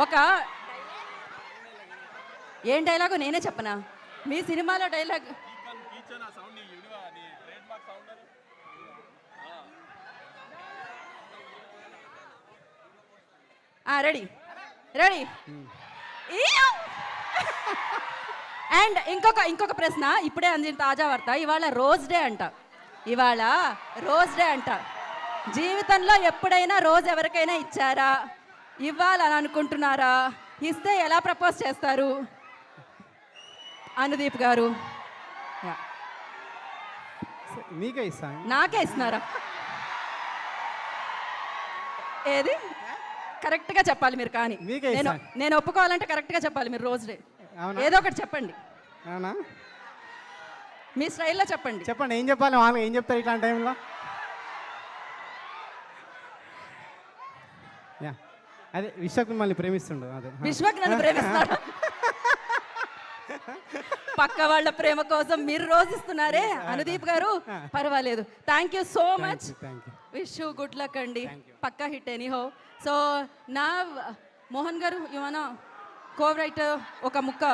ఒక ఏం డైలాగు నేనే చెప్పనా? మీ సినిమాలో డైలాగ్ రెడీ రెడీ. అండ్ ఇంకొక ప్రశ్న, ఇప్పుడే అందిన తాజా వార్త. ఇవాళ రోజ్ డే అంట. ఇవాళ రోజ్ డే అంట. జీవితంలో ఎప్పుడైనా రోజ్ ఎవరికైనా ఇచ్చారా? ఇవ్వాలని అనుకుంటున్నారా? ఇస్తే ఎలా ప్రపోజ్ చేస్తారు? అనుదీప్ గారు మీకే ఇస్తాను. నాకే ఇస్తున్నారా? ఏది కరెక్ట్గా చెప్పాలి మీరు. కానీ మీకే నేను ఇస్తాను. నేను ఒప్పుకోవాలంటే కరెక్ట్గా చెప్పాలి మీరు. రోజ్ డే అవునా? ఏదో ఒకటి చెప్పండి. అవునా? మీ స్టైల్లో చెప్పండి. చెప్పండి, ఏం చెప్పాలి? వాళ్ళు ఏం చెప్తారు ఇట్లాంటి టైంలో? యా, అదే విశ్వక్ మిమ్మల్ని ప్రేమిస్తుండు. అదే విశ్వక్ నన్ను ప్రేమిస్తాడు. పక్క వాళ్ళ ప్రేమ కోసం మీరు రోజు ఇస్తున్నారే అనుదీప్ గారు. పర్వాలేదు. Thank you so much. Wish you good luck అండి. పక్కా హిట్ ఎనీహో. సో నా మోహన్ గారు, యు వానా కో రైటర్ ఒక ముక్క